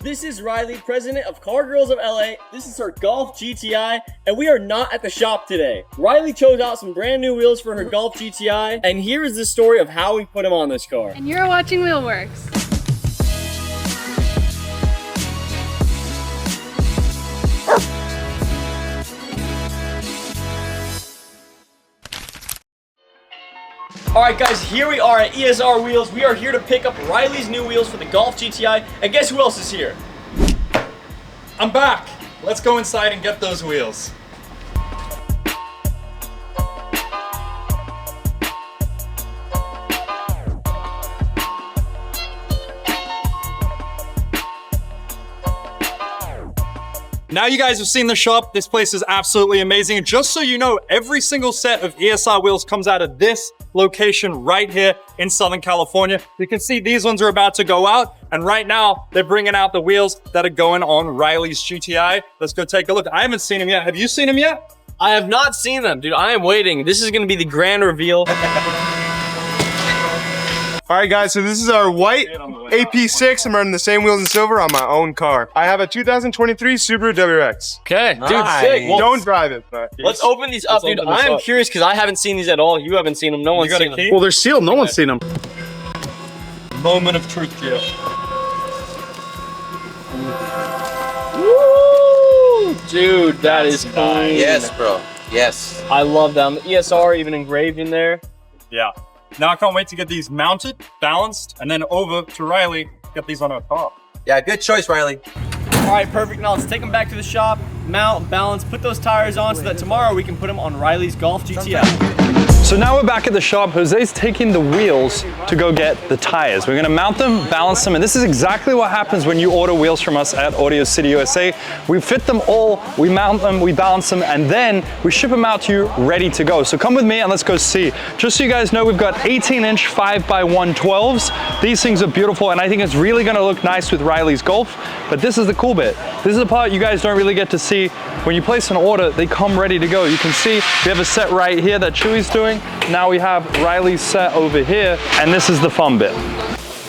This is Riley, president of Car Girls of LA. This is her Golf GTI, and we are not at the shop today. Riley chose out some brand new wheels for her Golf GTI, and here is the story of how we put them on this car. And you're watching WHLWRKS. Alright guys, here we are at ESR Wheels. We are here to pick up Riley's new wheels for the Golf GTI. And guess who else is here? I'm back. Let's go inside and get those wheels. Now you guys have seen the shop. This place is absolutely amazing. And just so you know, every single set of ESR wheels comes out of this location right here in Southern California. You can see these ones are about to go out. And right now they're bringing out the wheels that are going on Riley's GTI. Let's go take a look. I haven't seen them yet. Have you seen them yet? I have not seen them, dude. I am waiting. This is gonna be the grand reveal. All right, guys, so this is our white AP6. I'm running the same wheels in silver on my own car. I have a 2023 Subaru WRX. Okay, Nice. dude, sick. Well, don't drive it, but let's open these up, dude. I am curious because I haven't seen these at all. You haven't seen them. No one's seen them. Well, they're sealed. No one's seen them. Moment of truth here. Woo! Dude, that is clean. Yes, bro. Yes. I love them. The ESR even engraved in there. Yeah. Now I can't wait to get these mounted, balanced, and then over to Riley, get these on our car. Yeah, good choice, Riley. All right, perfect. Now let's take them back to the shop, mount, balance, put those tires on so that tomorrow we can put them on Riley's Golf GTI. So now we're back at the shop. Jose's taking the wheels to go get the tires. We're gonna mount them, balance them, and this is exactly what happens when you order wheels from us at AudioCityUSA. We fit them all, we mount them, we balance them, and then we ship them out to you ready to go. So come with me and let's go see. Just so you guys know, we've got 18-inch 5x112s. These things are beautiful, and I think it's really gonna look nice with Riley's Golf, but this is the cool bit. This is the part you guys don't really get to see. When you place an order, they come ready to go. You can see we have a set right here that Chewy's doing. Now we have Riley's set over here, and this is the fun bit.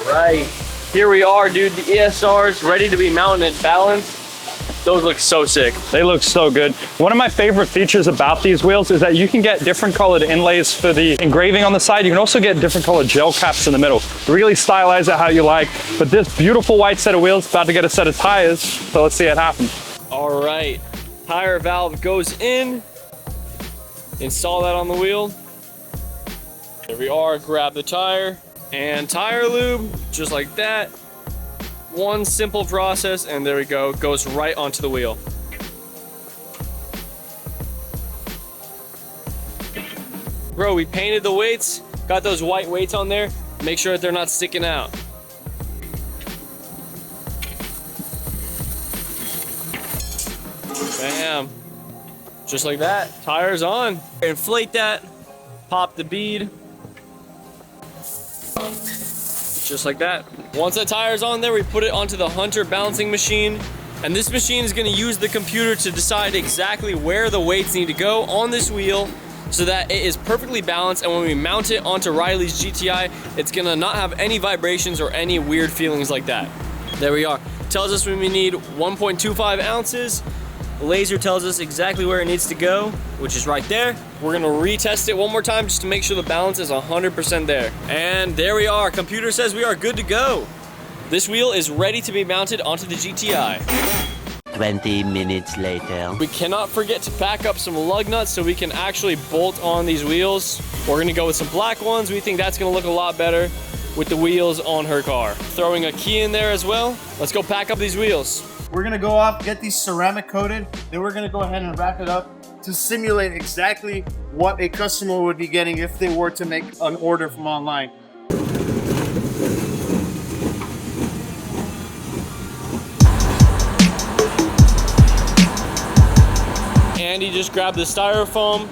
Right, here we are, dude. The ESR's ready to be mounted and balanced. Those look so sick. They look so good. One of my favorite features about these wheels is that you can get different colored inlays for the engraving on the side. You can also get different colored gel caps in the middle. Really stylize it how you like. But this beautiful white set of wheels is about to get a set of tires, so let's see it happen. All right, tire valve goes in. Install that on the wheel. There we are, grab the tire and tire lube, just like that. One simple process, and there we go, goes right onto the wheel. Bro, we painted the weights, got those white weights on there. Make sure that they're not sticking out. Bam, just like that, tires on. Inflate that, pop the bead. Just like that. Once that tire's on there, we put it onto the Hunter balancing machine. And this machine is gonna use the computer to decide exactly where the weights need to go on this wheel so that it is perfectly balanced. And when we mount it onto Riley's GTI, it's gonna not have any vibrations or any weird feelings like that. There we are. Tells us when we need 1.25 ounces. The laser tells us exactly where it needs to go, which is right there. We're gonna retest it one more time just to make sure the balance is 100% there. And there we are. Computer says we are good to go. This wheel is ready to be mounted onto the GTI. 20 minutes later. We cannot forget to pack up some lug nuts so we can actually bolt on these wheels. We're gonna go with some black ones. We think that's gonna look a lot better with the wheels on her car. Throwing a key in there as well. Let's go pack up these wheels. We're gonna go off, get these ceramic coated, then we're gonna go ahead and wrap it up to simulate exactly what a customer would be getting if they were to make an order from online. Andy just grabbed the styrofoam.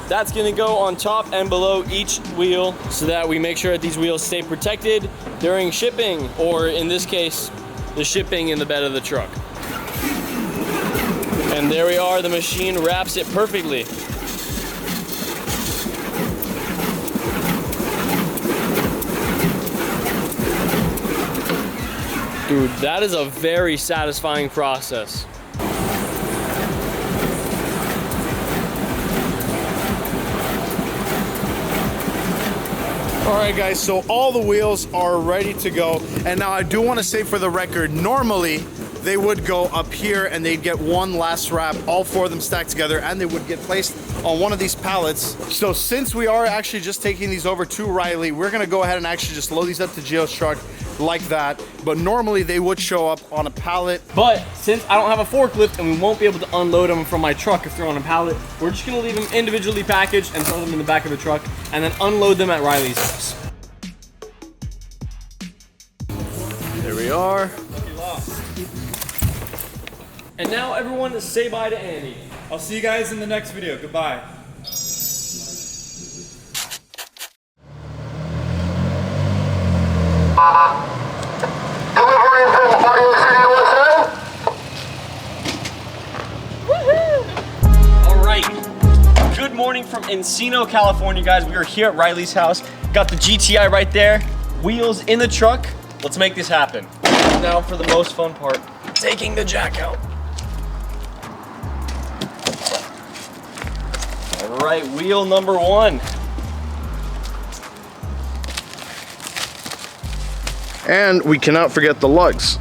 That's gonna go on top and below each wheel so that we make sure that these wheels stay protected during shipping, or in this case, the shipping in the bed of the truck. And there we are, the machine wraps it perfectly. Dude, that is a very satisfying process. All right, guys, so all the wheels are ready to go. And now I do want to say for the record, normally they would go up here and they'd get one last wrap, all four of them stacked together, and they would get placed on one of these pallets. So since we are actually just taking these over to Riley, we're gonna go ahead and actually just load these up to Gio's truck like that. But normally they would show up on a pallet. But since I don't have a forklift and we won't be able to unload them from my truck if they're on a pallet, we're just gonna leave them individually packaged and throw them in the back of the truck and then unload them at Riley's house. There we are. And now everyone say bye to Andy. I'll see you guys in the next video. Goodbye. All right. Good morning from Encino, California, guys. We are here at Riley's house. Got the GTI right there. Wheels in the truck. Let's make this happen. Now for the most fun part, taking the jack out. All right, wheel number one. And we cannot forget the lugs.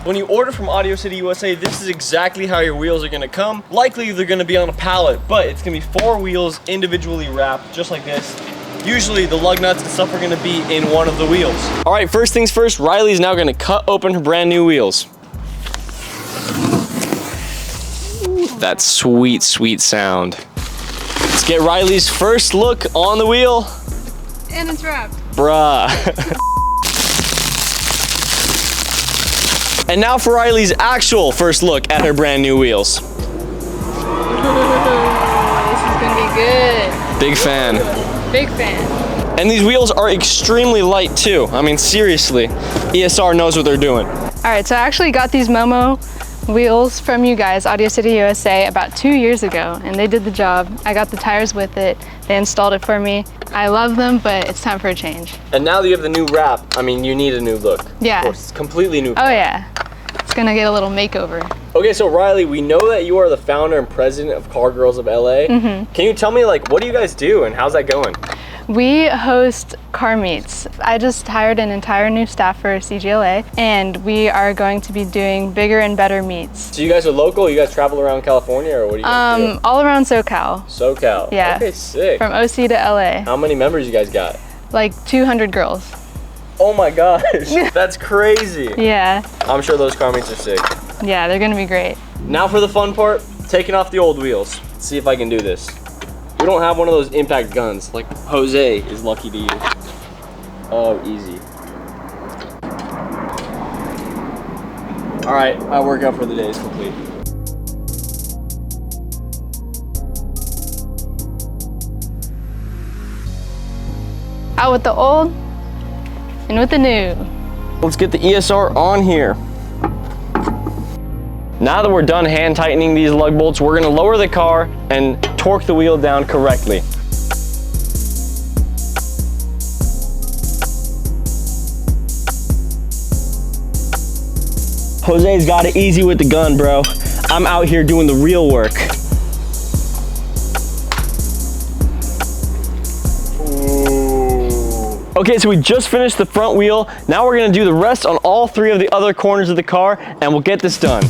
When you order from AudioCityUSA, this is exactly how your wheels are gonna come. Likely they're gonna be on a pallet, but it's gonna be 4 wheels individually wrapped, just like this. Usually the lug nuts and stuff are gonna be in one of the wheels. All right, first things first, Riley's now gonna cut open her brand new wheels. Ooh, that sweet, sweet sound. Let's get Riley's first look on the wheel. And it's wrapped. Bruh. And now for Riley's actual first look at her brand new wheels. This is gonna be good. Big fan. Big fan. And these wheels are extremely light too. I mean, seriously, ESR knows what they're doing. All right, so I actually got these Momo wheels from you guys, AudioCityUSA, about 2 years ago, and they did the job. I got the tires with it. They installed it for me. I love them, but it's time for a change. And now that you have the new wrap, I mean, you need a new look. Yeah. Of course, it's completely new. Oh yeah, it's gonna get a little makeover. Okay, so Riley, we know that you are the founder and president of Car Girls of LA. Mm-hmm. Can you tell me, like, what do you guys do and how's that going? We host car meets. I just hired an entire new staff for CGLA, and we are going to be doing bigger and better meets. So you guys are local? You guys travel around California, or what do you guys do? All around SoCal. SoCal. Yeah. Okay, sick. From OC to LA. How many members you guys got? Like 200 girls. Oh my gosh, that's crazy. Yeah. I'm sure those car meets are sick. Yeah, they're gonna be great. Now for the fun part, taking off the old wheels. Let's see if I can do this. We don't have one of those impact guns like Jose is lucky to use. Oh, easy. All right, my workout for the day is complete. Out with the old, and with the new. Let's get the ESR on here. Now that we're done hand tightening these lug bolts, we're gonna lower the car and torque the wheel down correctly. Jose's got it easy with the gun, bro. I'm out here doing the real work. Okay, so we just finished the front wheel. Now we're gonna do the rest on all 3 of the other corners of the car, and we'll get this done.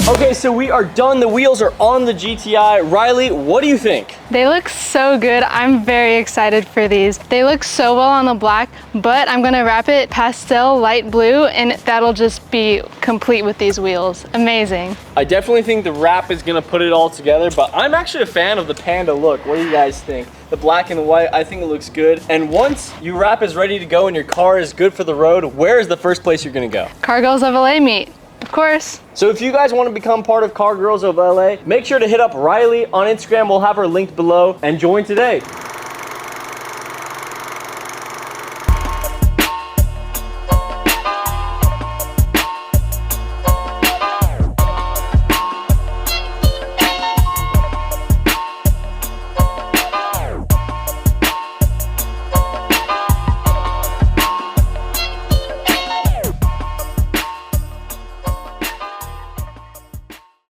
Okay, so we are done. The wheels are on the GTI. Riley, what do you think? They look so good. I'm very excited for these. They look so well on the black, but I'm gonna wrap it pastel light blue, and that'll just be complete with these wheels. Amazing. I definitely think the wrap is gonna put it all together, but I'm actually a fan of the panda look. What do you guys think? The black and the white, I think it looks good. And once your wrap is ready to go and your car is good for the road, where is the first place you're gonna go? Car Girls of LA meet, of course. So if you guys want to become part of Car Girls of LA, make sure to hit up Riley on Instagram. We'll have her linked below and join today.